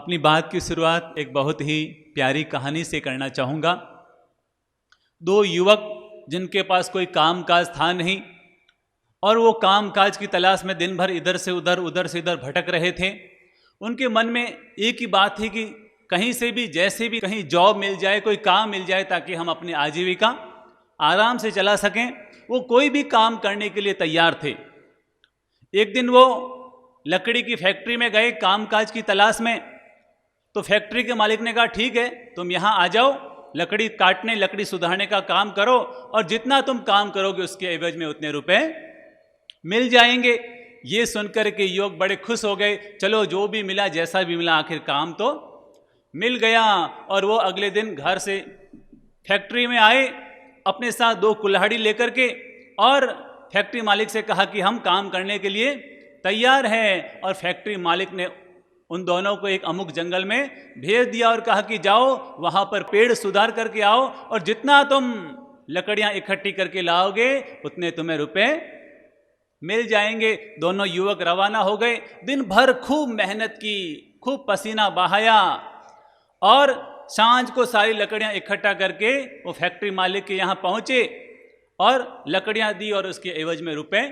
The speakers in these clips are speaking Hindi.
अपनी बात की शुरुआत एक बहुत ही प्यारी कहानी से करना चाहूँगा। दो युवक जिनके पास कोई काम काज था नहीं और वो काम काज की तलाश में दिन भर इधर से उधर भटक रहे थे। उनके मन में एक ही बात थी कि कहीं से भी जैसे भी कहीं जॉब मिल जाए, कोई काम मिल जाए ताकि हम अपनी आजीविका आराम से चला सकें। वो कोई भी काम करने के लिए तैयार थे। एक दिन वो लकड़ी की फैक्ट्री में गए काम काज की तलाश में। तो फैक्ट्री के मालिक ने कहा ठीक है, तुम यहाँ आ जाओ, लकड़ी काटने लकड़ी सुधारने का काम करो और जितना तुम काम करोगे उसके एवज में उतने रुपए मिल जाएंगे। ये सुनकर के युवक बड़े खुश हो गए। चलो जो भी मिला जैसा भी मिला, आखिर काम तो मिल गया। और वो अगले दिन घर से फैक्ट्री में आए अपने साथ दो कुल्हाड़ी लेकर के और फैक्ट्री मालिक से कहा कि हम काम करने के लिए तैयार हैं। और फैक्ट्री मालिक ने उन दोनों को एक अमुक जंगल में भेज दिया और कहा कि जाओ वहाँ पर पेड़ सुधार करके आओ और जितना तुम लकड़ियाँ इकट्ठी करके लाओगे उतने तुम्हें रुपए मिल जाएंगे। दोनों युवक रवाना हो गए। दिन भर खूब मेहनत की, खूब पसीना बहाया और सांझ को सारी लकड़ियाँ इकट्ठा करके वो फैक्ट्री मालिक के यहाँ पहुँचे और लकड़ियाँ दी और उसके एवज में रुपए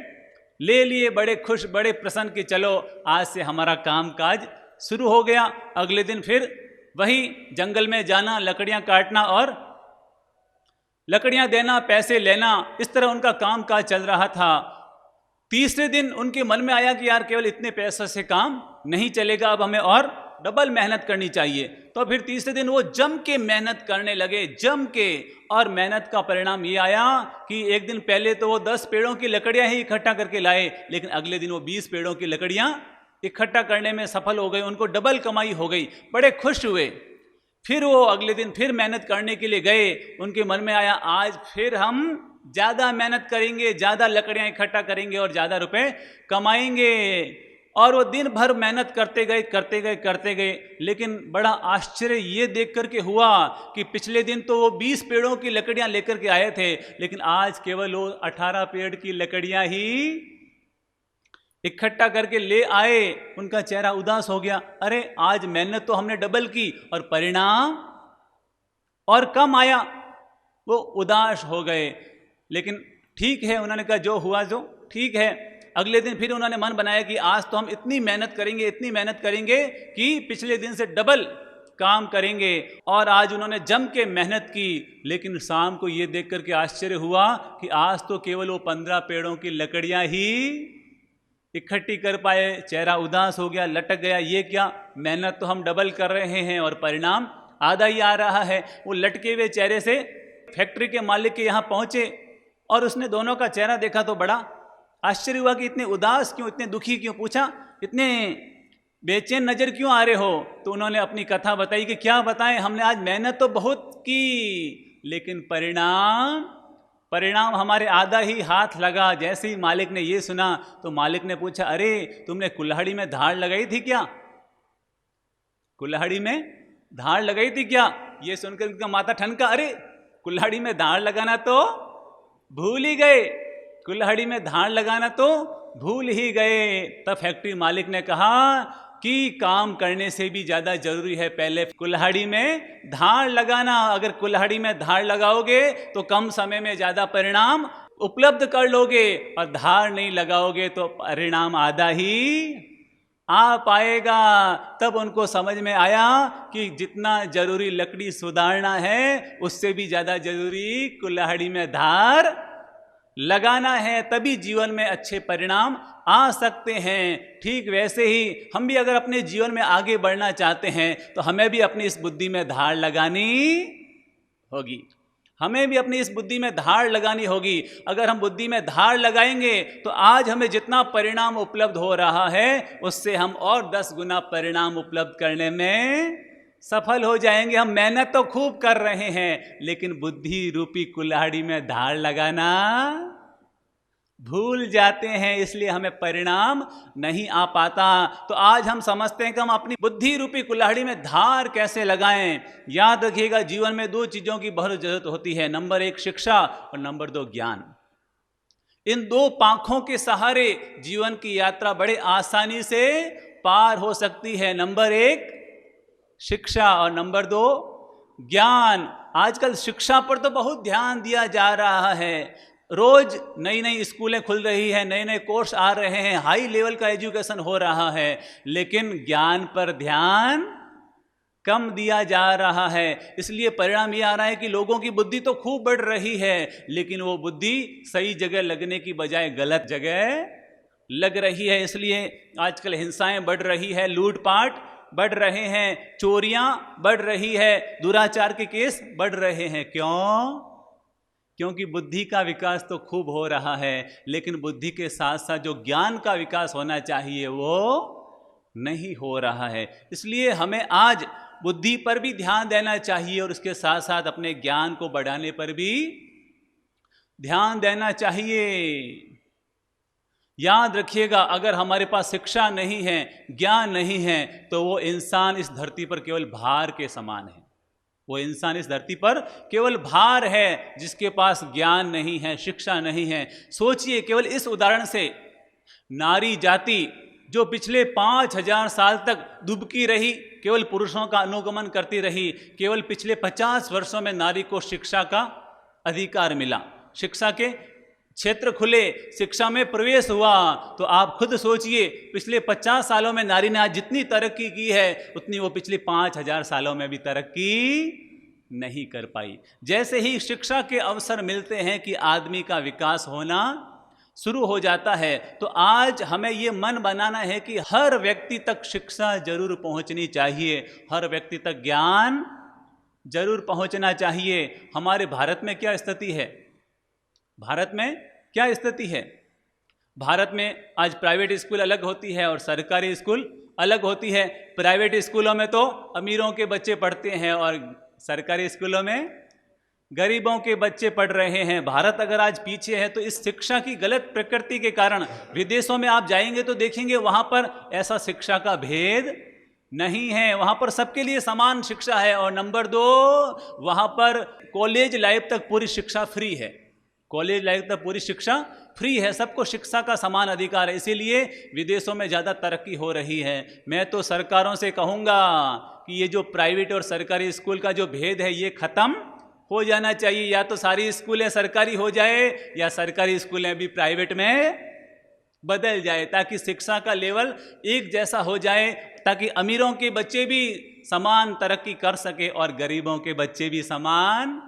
ले लिए। बड़े खुश, बड़े प्रसन्न कि चलो आज से हमारा काम काज शुरू हो गया। अगले दिन फिर वही जंगल में जाना, लकड़ियाँ काटना और लकड़ियाँ देना, पैसे लेना, इस तरह उनका काम काज चल रहा था। तीसरे दिन उनके मन में आया कि यार केवल इतने पैसों से काम नहीं चलेगा, अब हमें और डबल मेहनत करनी चाहिए। तो फिर तीसरे दिन वो जम के मेहनत करने लगे, जम के। और मेहनत का परिणाम ये आया कि एक दिन पहले तो वो 10 पेड़ों की लकड़ियां ही इकट्ठा करके लाए, लेकिन अगले दिन वो 20 पेड़ों की लकड़ियां इकट्ठा करने में सफल हो गए। उनको डबल कमाई हो गई, बड़े खुश हुए। फिर वो अगले दिन फिर मेहनत करने के लिए गए। उनके मन में आया आज फिर हम ज़्यादा मेहनत करेंगे, ज़्यादा लकड़ियाँ इकट्ठा करेंगे और ज़्यादा रुपए कमाएंगे। और वो दिन भर मेहनत करते गए। लेकिन बड़ा आश्चर्य ये देख करके हुआ कि पिछले दिन तो वो 20 पेड़ों की लकड़ियाँ लेकर के आए थे, लेकिन आज केवल वो 18 पेड़ की लकड़ियाँ ही इकट्ठा करके ले आए। उनका चेहरा उदास हो गया। अरे आज मेहनत तो हमने डबल की और परिणाम और कम आया। वो उदास हो गए। लेकिन ठीक है, उन्होंने कहा जो हुआ जो ठीक है। अगले दिन फिर उन्होंने मन बनाया कि आज तो हम इतनी मेहनत करेंगे कि पिछले दिन से डबल काम करेंगे। और आज उन्होंने जम के मेहनत की। लेकिन शाम को ये देख करके आश्चर्य हुआ कि आज तो केवल वो 15 पेड़ों की लकड़ियां ही इकट्ठी कर पाए। चेहरा उदास हो गया, लटक गया। ये क्या, मेहनत तो हम डबल कर रहे हैं और परिणाम आधा ही आ रहा है। वो लटके हुए चेहरे से फैक्ट्री के मालिक के यहाँ पहुँचे और उसने दोनों का चेहरा देखा तो बड़ा आश्चर्य हुआ कि इतने उदास क्यों, इतने दुखी क्यों। पूछा इतने बेचैन नज़र क्यों आ रहे हो। तो उन्होंने अपनी कथा बताई कि क्या बताएं, हमने आज मेहनत तो बहुत की लेकिन परिणाम हमारे आधा ही हाथ लगा। जैसे ही मालिक ने ये सुना तो मालिक ने पूछा अरे तुमने कुल्हाड़ी में धार लगाई थी क्या, कुल्हाड़ी में धार लगाई थी क्या। ये सुनकर उनका माथा ठनका। अरे कुल्हाड़ी में धार लगाना तो भूल ही गए, कुल्हाड़ी में धार लगाना तो भूल ही गए। तब फैक्ट्री मालिक ने कहा कि काम करने से भी ज़्यादा जरूरी है पहले कुल्हाड़ी में धार लगाना। अगर कुल्हाड़ी में धार लगाओगे तो कम समय में ज़्यादा परिणाम उपलब्ध कर लोगे और धार नहीं लगाओगे तो परिणाम आधा ही आ पाएगा। तब उनको समझ में आया कि जितना जरूरी लकड़ी सुधारना है उससे भी ज़्यादा जरूरी कुल्हाड़ी में धार लगाना है, तभी जीवन में अच्छे परिणाम आ सकते हैं। ठीक वैसे ही हम भी अगर अपने जीवन में आगे बढ़ना चाहते हैं तो हमें भी अपनी इस बुद्धि में धार लगानी होगी। हमें भी अपनी इस बुद्धि में धार लगानी होगी। अगर हम बुद्धि में धार लगाएंगे तो आज हमें जितना परिणाम उपलब्ध हो रहा है उससे हम और 10 गुना परिणाम उपलब्ध करने में सफल हो जाएंगे। हम मेहनत तो खूब कर रहे हैं लेकिन बुद्धि रूपी कुल्हाड़ी में धार लगाना भूल जाते हैं, इसलिए हमें परिणाम नहीं आ पाता। तो आज हम समझते हैं कि हम अपनी बुद्धि रूपी कुल्हाड़ी में धार कैसे लगाएं। याद रखिएगा जीवन में 2 चीज़ों की बहुत जरूरत होती है, नंबर 1 शिक्षा और नंबर 2 ज्ञान। इन 2 पांखों के सहारे जीवन की यात्रा बड़े आसानी से पार हो सकती है। नंबर 1 शिक्षा और नंबर 2 ज्ञान। आजकल शिक्षा पर तो बहुत ध्यान दिया जा रहा है, रोज नई नई स्कूलें खुल रही हैं, नए नए कोर्स आ रहे हैं, हाई लेवल का एजुकेशन हो रहा है, लेकिन ज्ञान पर ध्यान कम दिया जा रहा है। इसलिए परिणाम ये आ रहा है कि लोगों की बुद्धि तो खूब बढ़ रही है, लेकिन वो बुद्धि सही जगह लगने की बजाय गलत जगह लग रही है। इसलिए आजकल हिंसाएं बढ़ रही है, लूटपाट बढ़ रहे हैं, चोरियां बढ़ रही है, दुराचार के केस बढ़ रहे हैं। क्यों? क्योंकि बुद्धि का विकास तो खूब हो रहा है, लेकिन बुद्धि के साथ साथ जो ज्ञान का विकास होना चाहिए वो नहीं हो रहा है। इसलिए हमें आज बुद्धि पर भी ध्यान देना चाहिए और उसके साथ साथ अपने ज्ञान को बढ़ाने पर भी ध्यान देना चाहिए। याद रखिएगा, अगर हमारे पास शिक्षा नहीं है, ज्ञान नहीं है, तो वो इंसान इस धरती पर केवल भार के समान है। वो इंसान इस धरती पर केवल भार है, जिसके पास ज्ञान नहीं है, शिक्षा नहीं है। सोचिए, केवल इस उदाहरण से नारी जाति जो पिछले 5000 साल तक दुबकी रही, केवल पुरुषों का अनुगमन करती रही, केवल पिछले 50 वर्षों में नारी को शिक्षा का अधिकार मिला, शिक्षा के क्षेत्र खुले, शिक्षा में प्रवेश हुआ। तो आप खुद सोचिए, पिछले 50 सालों में नारी ने आज जितनी तरक्की की है, उतनी वो पिछले 5000 सालों में भी तरक्की नहीं कर पाई। जैसे ही शिक्षा के अवसर मिलते हैं कि आदमी का विकास होना शुरू हो जाता है, तो आज हमें ये मन बनाना है कि हर व्यक्ति तक शिक्षा जरूर पहुंचनी चाहिए, हर व्यक्ति तक ज्ञान जरूर पहुंचना चाहिए। हमारे भारत में क्या स्थिति है? भारत में क्या स्थिति है? भारत में आज प्राइवेट स्कूल अलग होती है और सरकारी स्कूल अलग होती है। प्राइवेट स्कूलों में तो अमीरों के बच्चे पढ़ते हैं और सरकारी स्कूलों में गरीबों के बच्चे पढ़ रहे हैं। भारत अगर आज पीछे है तो इस शिक्षा की गलत प्रकृति के कारण। विदेशों में आप जाएंगे तो देखेंगे वहां पर ऐसा शिक्षा का भेद नहीं है, वहां पर सबके लिए समान शिक्षा है। और नंबर 2, वहां पर कॉलेज लाइफ तक पूरी शिक्षा फ्री है, कॉलेज लाइफ तक पूरी शिक्षा फ्री है, सबको शिक्षा का समान अधिकार है। इसीलिए विदेशों में ज़्यादा तरक्की हो रही है। मैं तो सरकारों से कहूँगा कि ये जो प्राइवेट और सरकारी स्कूल का जो भेद है ये ख़त्म हो जाना चाहिए। या तो सारी स्कूलें सरकारी हो जाए या सरकारी स्कूलें भी प्राइवेट में बदल जाए, ताकि शिक्षा का लेवल एक जैसा हो जाए, ताकि अमीरों के बच्चे भी समान तरक्की कर सके और गरीबों के बच्चे भी समान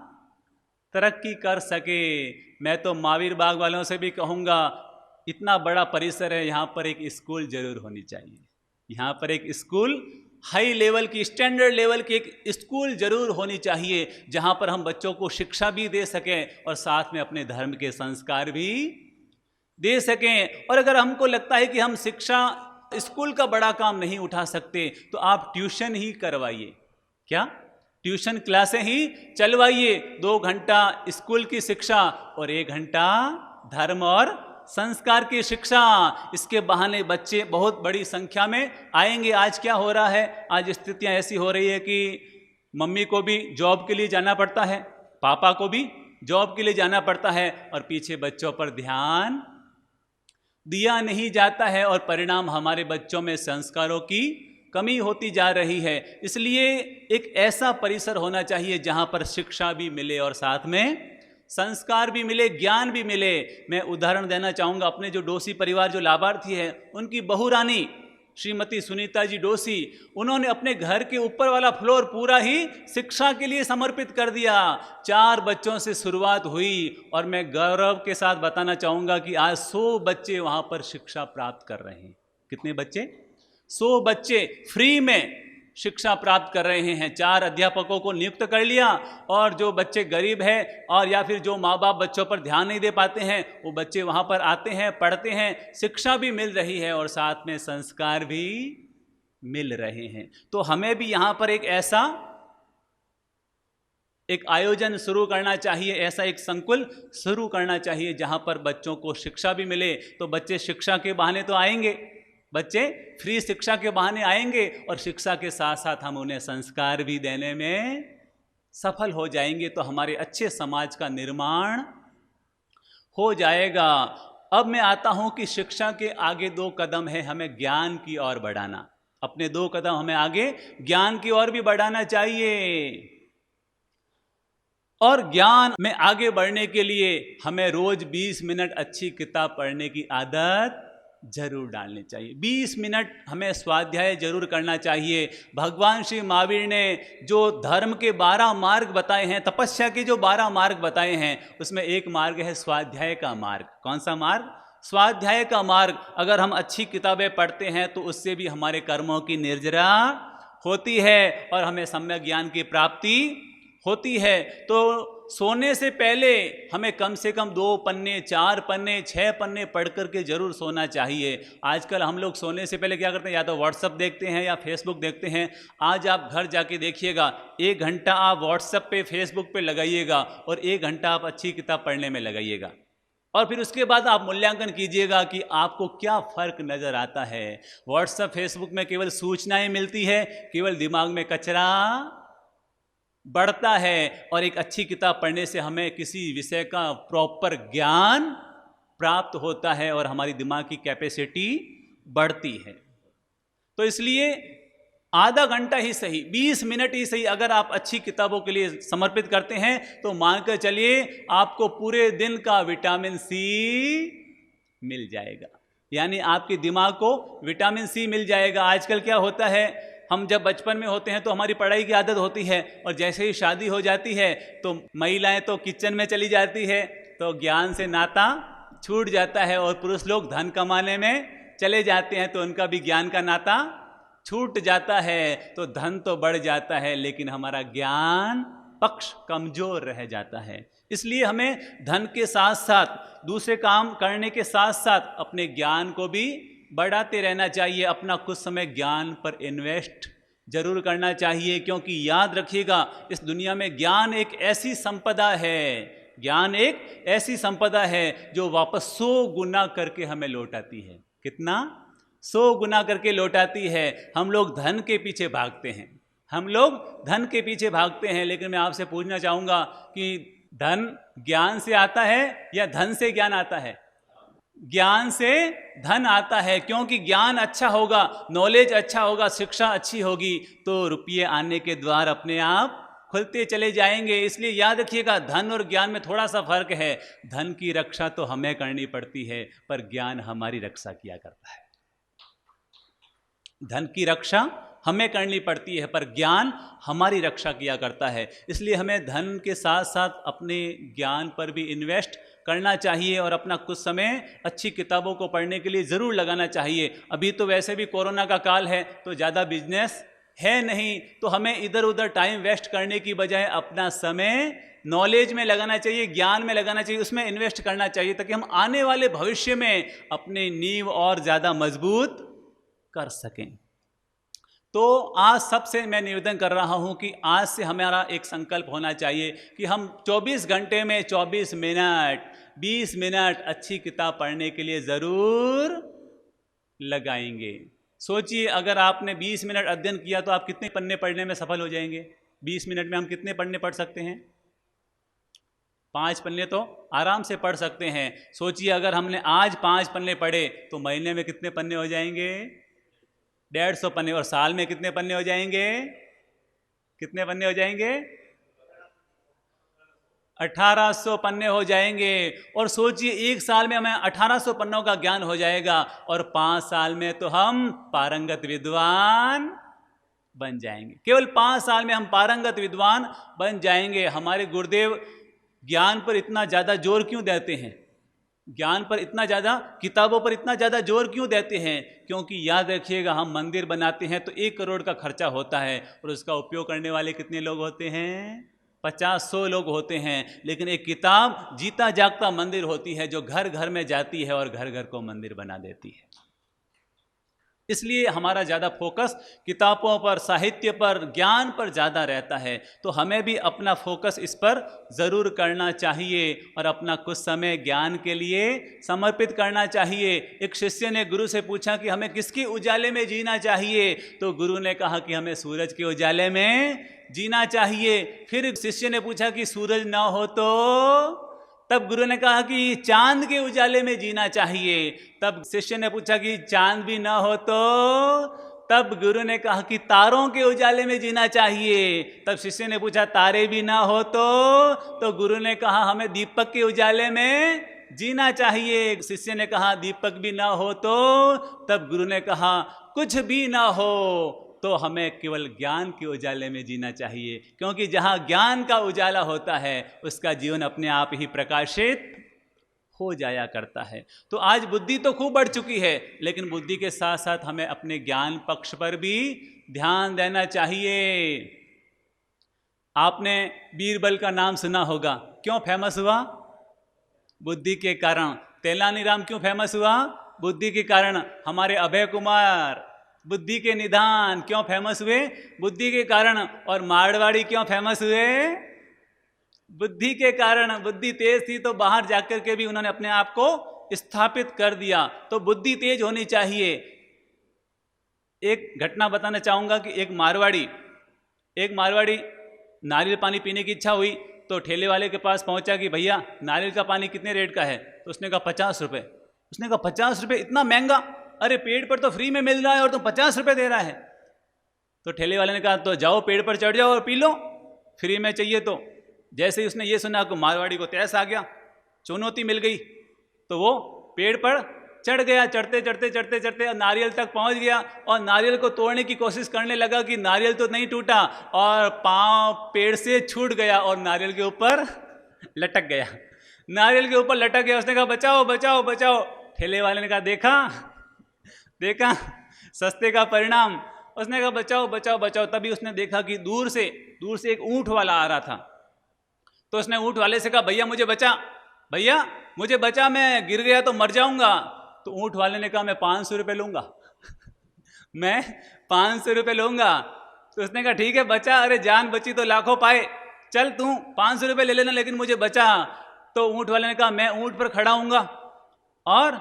तरक्की कर सके। मैं तो महावीर बाग वालों से भी कहूँगा, इतना बड़ा परिसर है, यहाँ पर एक स्कूल जरूर होनी चाहिए। यहाँ पर एक स्कूल, हाई लेवल की, स्टैंडर्ड लेवल की एक स्कूल जरूर होनी चाहिए, जहाँ पर हम बच्चों को शिक्षा भी दे सकें और साथ में अपने धर्म के संस्कार भी दे सकें। और अगर हमको लगता है कि हम शिक्षा स्कूल का बड़ा काम नहीं उठा सकते, तो आप ट्यूशन ही करवाइए। क्या? ट्यूशन क्लासें ही चलवाइए। 2 घंटा स्कूल की शिक्षा और 1 घंटा धर्म और संस्कार की शिक्षा। इसके बहाने बच्चे बहुत बड़ी संख्या में आएंगे। आज क्या हो रहा है, आज स्थितियां ऐसी हो रही है कि मम्मी को भी जॉब के लिए जाना पड़ता है, पापा को भी जॉब के लिए जाना पड़ता है, और पीछे बच्चों पर ध्यान दिया नहीं जाता है, और परिणाम हमारे बच्चों में संस्कारों की कमी होती जा रही है। इसलिए एक ऐसा परिसर होना चाहिए जहां पर शिक्षा भी मिले और साथ में संस्कार भी मिले, ज्ञान भी मिले। मैं उदाहरण देना चाहूँगा, अपने जो डोसी परिवार जो लाभार्थी है, उनकी बहू रानी श्रीमती सुनीता जी डोसी, उन्होंने अपने घर के ऊपर वाला फ्लोर पूरा ही शिक्षा के लिए समर्पित कर दिया। 4 बच्चों से शुरुआत हुई और मैं गौरव के साथ बताना चाहूँगा कि आज 100 बच्चे वहाँ पर शिक्षा प्राप्त कर रहे हैं। कितने बच्चे? 100 बच्चे फ्री में शिक्षा प्राप्त कर रहे हैं। 4 अध्यापकों को नियुक्त कर लिया, और जो बच्चे गरीब हैं और या फिर जो माँ बाप बच्चों पर ध्यान नहीं दे पाते हैं, वो बच्चे वहाँ पर आते हैं, पढ़ते हैं, शिक्षा भी मिल रही है और साथ में संस्कार भी मिल रहे हैं। तो हमें भी यहाँ पर एक ऐसा एक आयोजन शुरू करना चाहिए, ऐसा एक संकुल शुरू करना चाहिए जहाँ पर बच्चों को शिक्षा भी मिले। तो बच्चे शिक्षा के बहाने तो आएंगे, बच्चे फ्री शिक्षा के बहाने आएंगे, और शिक्षा के साथ साथ हम उन्हें संस्कार भी देने में सफल हो जाएंगे, तो हमारे अच्छे समाज का निर्माण हो जाएगा। अब मैं आता हूं कि शिक्षा के आगे 2 कदम है हमें ज्ञान की ओर बढ़ाना। अपने 2 कदम हमें आगे ज्ञान की ओर भी बढ़ाना चाहिए। और ज्ञान में आगे बढ़ने के लिए हमें रोज 20 मिनट अच्छी किताब पढ़ने की आदत जरूर डालनी चाहिए। 20 मिनट हमें स्वाध्याय जरूर करना चाहिए। भगवान श्री महावीर ने जो धर्म के 12 मार्ग बताए हैं, तपस्या के जो 12 मार्ग बताए हैं, उसमें एक मार्ग है स्वाध्याय का मार्ग। कौन सा मार्ग? स्वाध्याय का मार्ग। अगर हम अच्छी किताबें पढ़ते हैं तो उससे भी हमारे कर्मों की निर्जरा होती है और हमें सम्यक ज्ञान की प्राप्ति होती है। तो सोने से पहले हमें कम से कम 2 पन्ने, 4 पन्ने, 6 पन्ने पढ़ करके जरूर सोना चाहिए। आजकल हम लोग सोने से पहले क्या करते हैं? या तो व्हाट्सएप देखते हैं या फेसबुक देखते हैं। आज आप घर जाके देखिएगा, 1 घंटा आप व्हाट्सएप पे, फेसबुक पे लगाइएगा और 1 घंटा आप अच्छी किताब पढ़ने में लगाइएगा। और फिर उसके बाद आप मूल्यांकन कीजिएगा कि आपको क्या फ़र्क नज़र आता है। व्हाट्सएप, फेसबुक में केवल सूचनाएं मिलती है, केवल दिमाग में कचरा बढ़ता है। और एक अच्छी किताब पढ़ने से हमें किसी विषय का प्रॉपर ज्ञान प्राप्त होता है और हमारी दिमाग की कैपेसिटी बढ़ती है। तो इसलिए आधा घंटा ही सही, 20 मिनट ही सही, अगर आप अच्छी किताबों के लिए समर्पित करते हैं तो मानकर चलिए आपको पूरे दिन का विटामिन सी मिल जाएगा। यानी आपके दिमाग को विटामिन सी मिल जाएगा। आजकल क्या होता है, हम जब बचपन में होते हैं तो हमारी पढ़ाई की आदत होती है और जैसे ही शादी हो जाती है तो महिलाएं तो किचन में चली जाती है, तो ज्ञान से नाता छूट जाता है। और पुरुष लोग धन कमाने में चले जाते हैं तो उनका भी ज्ञान का नाता छूट जाता है। तो धन तो बढ़ जाता है लेकिन हमारा ज्ञान पक्ष कमजोर रह जाता है। इसलिए हमें धन के साथ साथ, दूसरे काम करने के साथ साथ अपने ज्ञान को भी बढ़ाते रहना चाहिए। अपना कुछ समय ज्ञान पर इन्वेस्ट जरूर करना चाहिए, क्योंकि याद रखिएगा इस दुनिया में ज्ञान एक ऐसी संपदा है, ज्ञान एक ऐसी संपदा है जो वापस 100 गुना करके हमें लौटाती है। कितना? 100 गुना करके लौटाती है। हम लोग धन के पीछे भागते हैं, हम लोग धन के पीछे भागते हैं, लेकिन मैं आपसे पूछना चाहूँगा कि धन ज्ञान से आता है या धन से ज्ञान आता है? ज्ञान से धन आता है, क्योंकि ज्ञान अच्छा होगा, नॉलेज अच्छा होगा, शिक्षा अच्छी होगी तो रुपये आने के द्वार अपने आप खुलते चले जाएंगे। इसलिए याद रखिएगा धन और ज्ञान में थोड़ा सा फर्क है। धन की रक्षा तो हमें करनी पड़ती है पर ज्ञान हमारी रक्षा किया करता है। धन की रक्षा हमें करनी पड़ती है पर ज्ञान हमारी रक्षा किया करता है। इसलिए हमें धन के साथ साथ अपने ज्ञान पर भी इन्वेस्ट करना चाहिए और अपना कुछ समय अच्छी किताबों को पढ़ने के लिए ज़रूर लगाना चाहिए। अभी तो वैसे भी कोरोना का काल है तो ज़्यादा बिजनेस है नहीं, तो हमें इधर उधर टाइम वेस्ट करने की बजाय अपना समय नॉलेज में लगाना चाहिए, ज्ञान में लगाना चाहिए, उसमें इन्वेस्ट करना चाहिए, ताकि हम आने वाले भविष्य में अपनी नींव और ज़्यादा मजबूत कर सकें। तो आज सबसे मैं निवेदन कर रहा हूं कि आज से हमारा एक संकल्प होना चाहिए कि हम 24 घंटे में 24 मिनट 20 मिनट अच्छी किताब पढ़ने के लिए ज़रूर लगाएंगे। सोचिए अगर आपने 20 मिनट अध्ययन किया तो आप कितने पन्ने पढ़ने में सफल हो जाएंगे? 20 मिनट में हम कितने पन्ने पढ़ सकते हैं? 5 पन्ने तो आराम से पढ़ सकते हैं। सोचिए अगर हमने आज 5 पन्ने पढ़े तो महीने में कितने पन्ने हो जाएंगे? 150 पन्ने। और साल में कितने पन्ने हो जाएंगे? कितने पन्ने हो जाएंगे? 1800 पन्ने हो जाएंगे। और सोचिए एक साल में हमें 1800 पन्नों का ज्ञान हो जाएगा और 5 साल में तो हम पारंगत विद्वान बन जाएंगे। केवल 5 साल में हम पारंगत विद्वान बन जाएंगे। हमारे गुरुदेव ज्ञान पर इतना ज़्यादा जोर क्यों देते हैं? ज्ञान पर इतना ज़्यादा, किताबों पर इतना ज़्यादा जोर क्यों देते हैं? क्योंकि याद रखिएगा हम मंदिर बनाते हैं तो 1 करोड़ का खर्चा होता है और उसका उपयोग करने वाले कितने लोग होते हैं? 50-100 लोग होते हैं। लेकिन एक किताब जीता जागता मंदिर होती है जो घर घर में जाती है और घर घर को मंदिर बना देती है। इसलिए हमारा ज़्यादा फोकस किताबों पर, साहित्य पर, ज्ञान पर ज़्यादा रहता है। तो हमें भी अपना फोकस इस पर ज़रूर करना चाहिए और अपना कुछ समय ज्ञान के लिए समर्पित करना चाहिए। एक शिष्य ने गुरु से पूछा कि हमें किसके उजाले में जीना चाहिए? तो गुरु ने कहा कि हमें सूरज के उजाले में जीना चाहिए। फिर शिष्य ने पूछा कि सूरज ना हो तो? तब गुरु ने कहा कि चांद के उजाले में जीना चाहिए। तब शिष्य ने पूछा कि चांद भी ना हो तो? तब गुरु ने कहा कि तारों के उजाले में जीना चाहिए। तब शिष्य ने पूछा तारे भी ना हो तो गुरु ने कहा हमें दीपक के उजाले में जीना चाहिए। शिष्य ने कहा दीपक भी ना हो तो। तब गुरु ने कहा कुछ भी ना हो तो हमें केवल ज्ञान के उजाले में जीना चाहिए, क्योंकि जहाँ ज्ञान का उजाला होता है उसका जीवन अपने आप ही प्रकाशित हो जाया करता है। तो आज बुद्धि तो खूब बढ़ चुकी है, लेकिन बुद्धि के साथ साथ हमें अपने ज्ञान पक्ष पर भी ध्यान देना चाहिए। आपने बीरबल का नाम सुना होगा, क्यों फेमस हुआ? बुद्धि के कारण। तेलानी क्यों फेमस हुआ? बुद्धि के कारण। हमारे अभय कुमार बुद्धि के निधान क्यों फेमस हुए? बुद्धि के कारण। और मारवाड़ी क्यों फेमस हुए? बुद्धि के कारण। बुद्धि तेज थी तो बाहर जाकर के भी उन्होंने अपने आप को स्थापित कर दिया। तो बुद्धि तेज होनी चाहिए। एक घटना बताना चाहूंगा कि एक मारवाड़ी नारियल पानी पीने की इच्छा हुई तो ठेले वाले के पास पहुंचा कि भैया नारियल का पानी कितने रेट का है? तो उसने कहा 50 रुपये। उसने कहा 50 रुपये, इतना महंगा? अरे पेड़ पर तो फ्री में मिल रहा है और तुम 50 रुपये दे रहा है। तो ठेले वाले ने कहा तो जाओ पेड़ पर चढ़ जाओ और पी लो, फ्री में चाहिए तो। जैसे ही उसने ये सुना तो मारवाड़ी को तैस आ गया, चुनौती मिल गई, तो वो पेड़ पर चढ़ गया। चढ़ते नारियल तक पहुंच गया और नारियल को तोड़ने की कोशिश करने लगा कि नारियल तो नहीं टूटा और पांव पेड़ से छूट गया और नारियल के ऊपर लटक गया। नारियल के ऊपर लटक गया। उसने कहा बचाओ बचाओ बचाओ। ठेले वाले ने कहा देखा सस्ते का परिणाम। उसने कहा बचाओ बचाओ बचाओ। तभी उसने देखा कि दूर से एक ऊंट वाला आ रहा था। तो उसने ऊंट वाले से कहा भैया मुझे बचा, मैं गिर गया तो मर जाऊंगा। तो ऊंट वाले ने कहा मैं 500 रुपये लूंगा मैं 500 रुपये लूंगा। तो उसने कहा ठीक है बचा, अरे जान बची तो लाखों पाए, चल तू 500 रुपये ले लेना लेकिन मुझे बचा। तो ऊंट वाले ने कहा मैं ऊंट पर खड़ा हूंगा और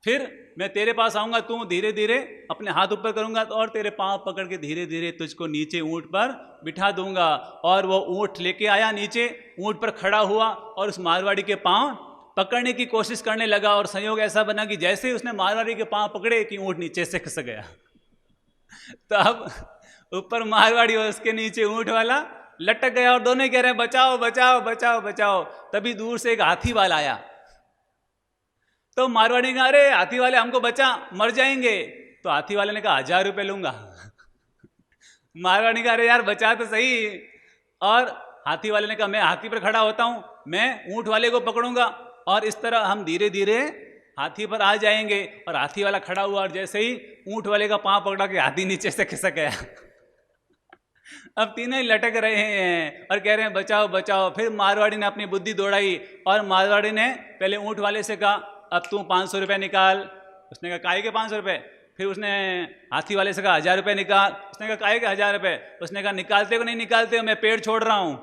फिर मैं तेरे पास आऊंगा, तू धीरे धीरे अपने हाथ ऊपर करूंगा और तेरे पांव पकड़ के धीरे धीरे तुझको नीचे ऊंट पर बिठा दूंगा। और वो ऊंट लेके आया, नीचे ऊंट पर खड़ा हुआ और उस मारवाड़ी के पांव पकड़ने की कोशिश करने लगा। और संयोग ऐसा बना कि जैसे ही उसने मारवाड़ी के पांव पकड़े कि ऊंट नीचे से खिसक गया। तो अब ऊपर मारवाड़ी और उसके नीचे ऊंट वाला लटक गया और दोनों कह रहे हैं बचाओ बचाओ बचाओ बचाओ। तभी दूर से एक हाथी वाला आया। तो मारवाड़ी ने कहा अरे हाथी वाले हमको बचा, मर जाएंगे। तो हाथी वाले ने कहा 1000 रुपये लूंगा। मारवाड़ी ने कहा अरे यार बचा तो सही। और हाथी वाले ने कहा मैं हाथी पर खड़ा होता हूं, मैं ऊंट वाले को पकड़ूंगा और इस तरह हम धीरे धीरे हाथी पर आ जाएंगे। और हाथी वाला खड़ा हुआ और जैसे ही ऊंट वाले का पांव पकड़ा के हाथी नीचे से खिसक गया। अब तीनों ही लटक रहे हैं और कह रहे हैं बचाओ बचाओ। फिर मारवाड़ी ने अपनी बुद्धि दौड़ाई और मारवाड़ी ने पहले ऊंट वाले से कहा अब तू 500 रुपये निकाल। उसने कहा काहे के 500 रुपये? फिर उसने हाथी वाले से कहा 1000 रुपये निकाल। उसने कहा काहे के 1000 रुपये? उसने कहा निकालते को नहीं निकालते हो, मैं पेड़ छोड़ रहा हूं।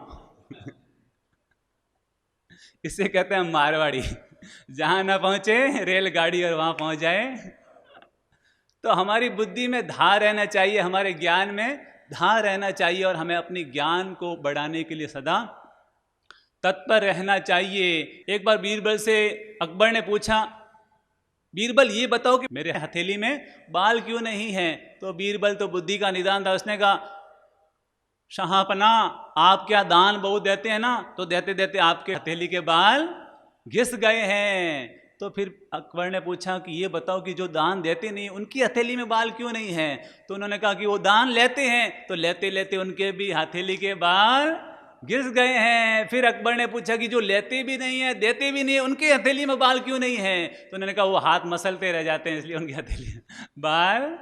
इसे कहते हैं मारवाड़ी, जहां ना पहुंचे रेलगाड़ी और वहां पहुंच जाए। तो हमारी बुद्धि में धार रहना चाहिए, हमारे ज्ञान में धार रहना चाहिए और हमें अपनी ज्ञान को बढ़ाने के लिए सदा तत्पर रहना चाहिए। एक बार बीरबल से अकबर ने पूछा बीरबल ये बताओ कि मेरे हथेली में बाल क्यों नहीं है? तो बीरबल तो बुद्धि का निदान था। उसने कहा शाहपना आप क्या दान बहुत देते हैं ना, तो देते देते आपके हथेली के बाल घिस गए हैं। तो फिर अकबर ने पूछा कि ये बताओ कि जो दान देते नहीं उनकी हथेली में बाल क्यों नहीं है? तो उन्होंने कहा कि वो दान लेते हैं तो लेते लेते उनके भी हथेली के बाल घिस गए हैं। फिर अकबर ने पूछा कि जो लेते भी नहीं है देते भी नहीं है उनकी हथेली में बाल क्यों नहीं है? तो उन्होंने कहा वो हाथ मसलते रह जाते हैं इसलिए उनकी हथेली में बाल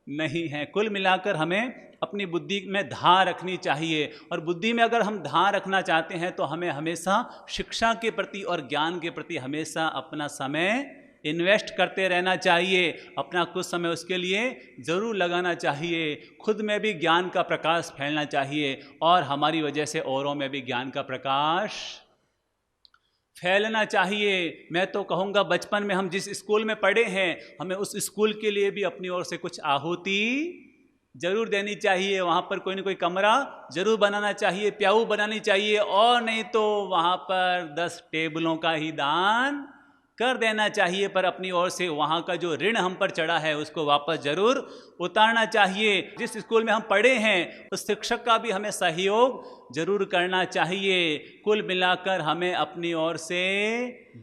नहीं है। कुल मिलाकर हमें अपनी बुद्धि में धार रखनी चाहिए और बुद्धि में अगर हम धार रखना चाहते हैं तो हमें हमेशा शिक्षा के प्रति और ज्ञान के प्रति हमेशा अपना समय इन्वेस्ट करते रहना चाहिए। अपना कुछ समय उसके लिए ज़रूर लगाना चाहिए। खुद में भी ज्ञान का प्रकाश फैलना चाहिए और हमारी वजह से औरों में भी ज्ञान का प्रकाश फैलना चाहिए। मैं तो कहूँगा बचपन में हम जिस स्कूल में पढ़े हैं हमें उस स्कूल के लिए भी अपनी ओर से कुछ आहुति जरूर देनी चाहिए। वहाँ पर कोई ना कोई कमरा जरूर बनाना चाहिए, प्याऊ बनानी चाहिए और नहीं तो वहाँ पर 10 टेबलों का ही दान कर देना चाहिए, पर अपनी ओर से वहाँ का जो ऋण हम पर चढ़ा है उसको वापस जरूर उतारना चाहिए। जिस स्कूल में हम पढ़े हैं उस शिक्षक का भी हमें सहयोग जरूर करना चाहिए। कुल मिलाकर हमें अपनी ओर से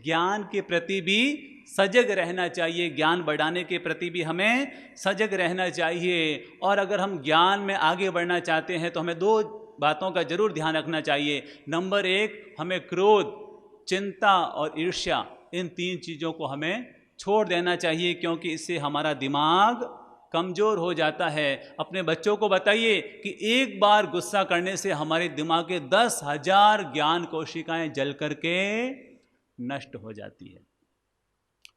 ज्ञान के प्रति भी सजग रहना चाहिए, ज्ञान बढ़ाने के प्रति भी हमें सजग रहना चाहिए। और अगर हम ज्ञान में आगे बढ़ना चाहते हैं तो हमें दो बातों का जरूर ध्यान रखना चाहिए। नंबर एक, हमें क्रोध, चिंता और ईर्ष्या, इन 3 चीज़ों को हमें छोड़ देना चाहिए, क्योंकि इससे हमारा दिमाग कमज़ोर हो जाता है। अपने बच्चों को बताइए कि एक बार गुस्सा करने से हमारे दिमाग के 10,000 ज्ञान कोशिकाएं जल करके नष्ट हो जाती है।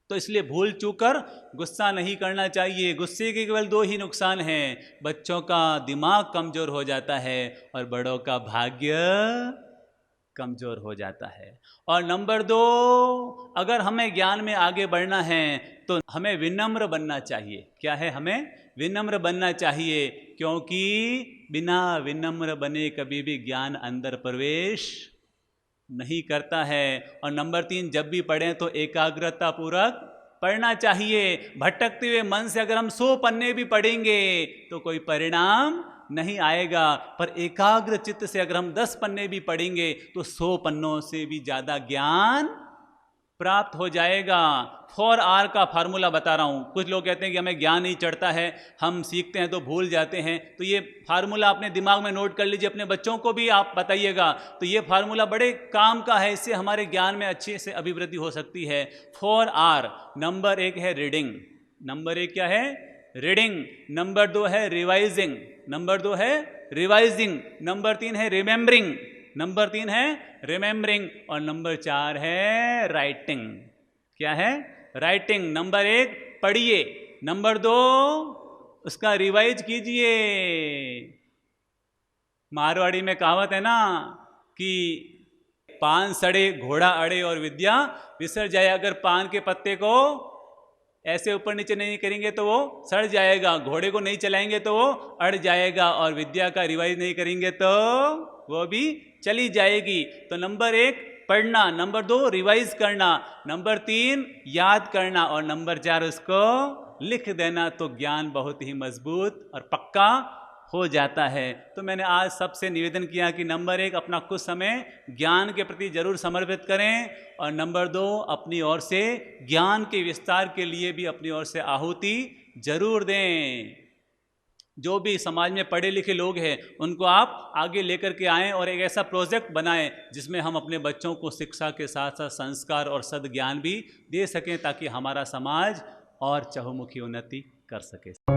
तो इसलिए भूल चूक कर गुस्सा नहीं करना चाहिए। गुस्से के केवल 2 ही नुकसान हैं, बच्चों का दिमाग कमज़ोर हो जाता है और बड़ों का भाग्य कमज़ोर हो जाता है। और नंबर 2, अगर हमें ज्ञान में आगे बढ़ना है तो हमें विनम्र बनना चाहिए। क्या है? हमें विनम्र बनना चाहिए, क्योंकि बिना विनम्र बने कभी भी ज्ञान अंदर प्रवेश नहीं करता है। और नंबर 3, जब भी पढ़ें तो एकाग्रता पूर्वक पढ़ना चाहिए। भटकते हुए मन से अगर हम 100 पन्ने भी पढ़ेंगे तो कोई परिणाम नहीं आएगा, पर एकाग्र चित्त से अगर हम 10 पन्ने भी पढ़ेंगे तो 100 पन्नों से भी ज़्यादा ज्ञान प्राप्त हो जाएगा। 4R का फार्मूला बता रहा हूँ। कुछ लोग कहते हैं कि हमें ज्ञान नहीं चढ़ता है, हम सीखते हैं तो भूल जाते हैं। तो ये फार्मूला अपने दिमाग में नोट कर लीजिए, अपने बच्चों को भी आप बताइएगा। तो ये फार्मूला बड़े काम का है, इससे हमारे ज्ञान में अच्छे से अभिवृद्धि हो सकती है। 4R, नंबर 1 है रीडिंग। नंबर 1 क्या है? रीडिंग। नंबर 2 है रिवाइजिंग। नंबर 2 है रिवाइजिंग। नंबर 3 है रिमेंबरिंग। नंबर 3 है रिमेंबरिंग। और नंबर 4 है राइटिंग। क्या है? राइटिंग। नंबर 1 पढ़िए, नंबर 2 उसका रिवाइज कीजिए। मारवाड़ी में कहावत है ना कि पान सड़े घोड़ा अड़े और विद्या विसर जाए। अगर पान के पत्ते को ऐसे ऊपर नीचे नहीं करेंगे तो वो सड़ जाएगा, घोड़े को नहीं चलाएंगे तो वो अड़ जाएगा, और विद्या का रिवाइज नहीं करेंगे तो वो भी चली जाएगी। तो नंबर 1 पढ़ना, नंबर 2 रिवाइज करना, नंबर 3 याद करना, और नंबर 4 उसको लिख देना। तो ज्ञान बहुत ही मजबूत और पक्का हो जाता है। तो मैंने आज सबसे निवेदन किया कि नंबर 1 अपना कुछ समय ज्ञान के प्रति जरूर समर्पित करें, और नंबर 2 अपनी ओर से ज्ञान के विस्तार के लिए भी अपनी ओर से आहुति जरूर दें। जो भी समाज में पढ़े लिखे लोग हैं उनको आप आगे लेकर के आएँ और एक ऐसा प्रोजेक्ट बनाएं जिसमें हम अपने बच्चों को शिक्षा के साथ साथ संस्कार और सद्ज्ञान भी दे सकें, ताकि हमारा समाज और चहुमुखी उन्नति कर सके।